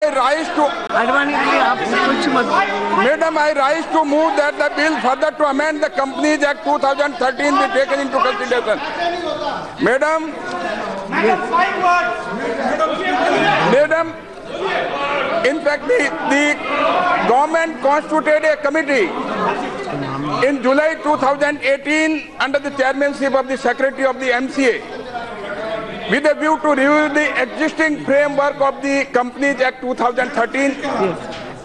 Madam, I rise to move that the bill further to amend the Companies Act 2013 be taken into consideration. Madam, Madam, in fact, the government constituted a committee in July 2018 under the chairmanship of the Secretary of the MCA, with a view to review the existing framework of the Companies Act 2013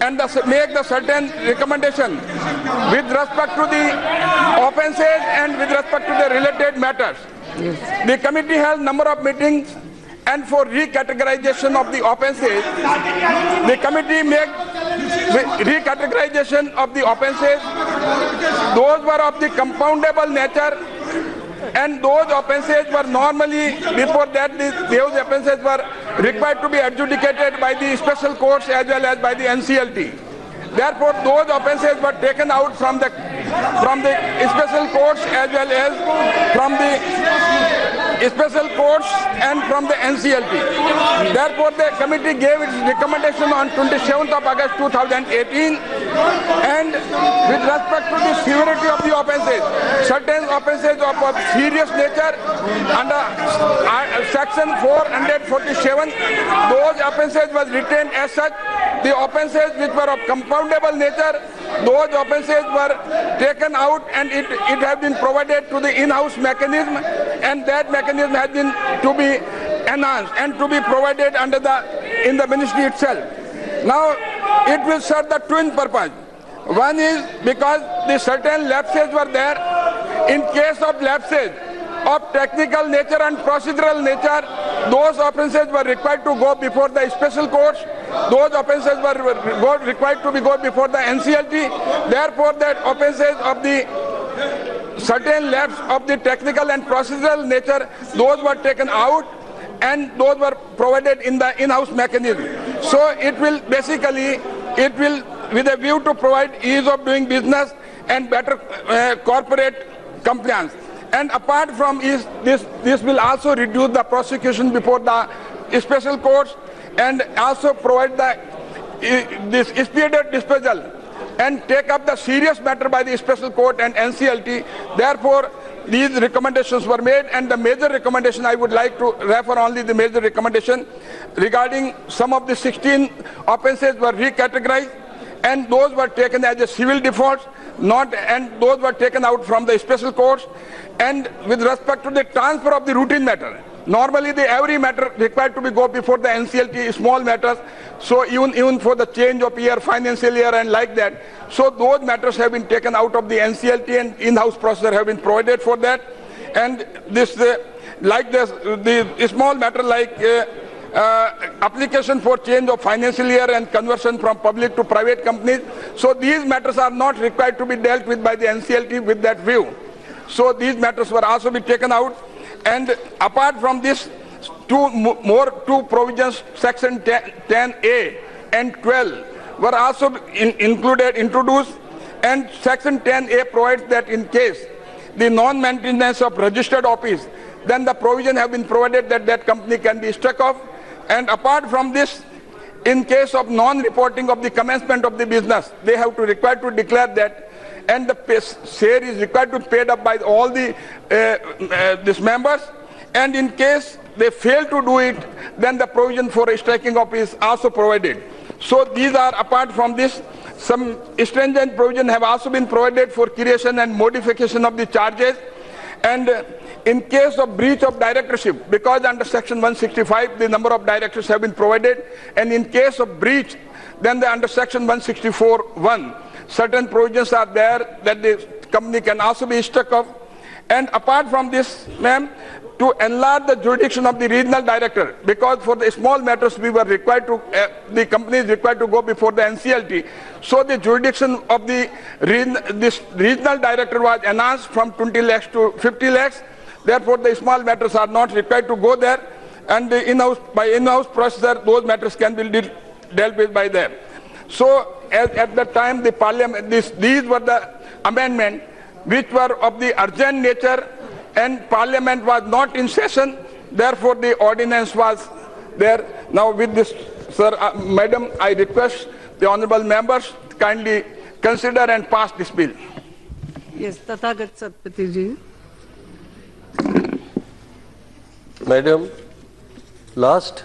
and make the certain recommendation with respect to the offences and with respect to the related matters. The committee held number of meetings, and for recategorization of the offences, the committee made recategorization of the offences. Those were of the compoundable nature, and those offences were normally, before that, those offences were required to be adjudicated by the special courts as well as by the NCLT. Therefore, those offences were taken out from the special courts as well as from the special courts and from the NCLT. Therefore, the committee gave its recommendation on 27th of August 2018, and with respect to the severity of the offences, certain offences of a serious nature under section 447, those offences was retained as such. The offences which were of compoundable nature, those offences were taken out, and it has been provided to the in-house mechanism, and that mechanism has been to be enhanced and to be provided in the ministry itself. Now, it will serve the twin purpose. One is because the certain lapses were there. In case of lapses of technical nature and procedural nature, those offences were required to go before the special courts. Those offences were required to go before the NCLT. Therefore, that offences of the certain lapse of the technical and procedural nature, those were taken out, and those were provided in the in-house mechanism. So it will basically, with a view to provide ease of doing business and better corporate compliance. And apart from this will also reduce the prosecution before the special courts, and also provide this expedient disposal and take up the serious matter by the special court and NCLT. Therefore, these recommendations were made, and the major recommendation, I would like to refer only the major recommendation regarding some of the 16 offences were recategorized, and those were taken as a civil defaults, and those were taken out from the special courts. And with respect to the transfer of the routine matter, normally every matter required to go before the NCLT, small matters, so even for the change of year, financial year and like that, so those matters have been taken out of the NCLT, and in-house procedure have been provided for that. And the small matter like application for change of financial year and conversion from public to private companies, so these matters are not required to be dealt with by the NCLT with that view. So these matters were also be taken out. And apart from this, two provisions, section 10A and 12 were also introduced, and section 10A provides that in case the non-maintenance of registered office, then the provision have been provided that that company can be struck off. And apart from this, in case of non-reporting of the commencement of the business, they have to require to declare that, and the share is required to be paid up by all these members, and in case they fail to do it, then the provision for a striking off is also provided. So these are, apart from this, some stringent provision have also been provided for creation and modification of the charges. And in case of breach of directorship, because under section 165 the number of directors have been provided, and in case of breach, then under section 164(1), certain provisions are there that the company can also be struck off. And apart from this, ma'am, to enlarge the jurisdiction of the regional director, because for the small matters we were required to, the company is required to go before the NCLT. So the jurisdiction of this regional director was enhanced from 20 lakhs to 50 lakhs. Therefore, the small matters are not required to go there, and the in-house procedure, those matters can be dealt with by them. So at the time, the parliament, these were the amendments which were of the urgent nature, and parliament was not in session. Therefore, the ordinance was there. Now, with this Sir, Madam, I request the honorable members to kindly consider and pass this bill. Yes, Tathagat Satpati ji. Madam, last.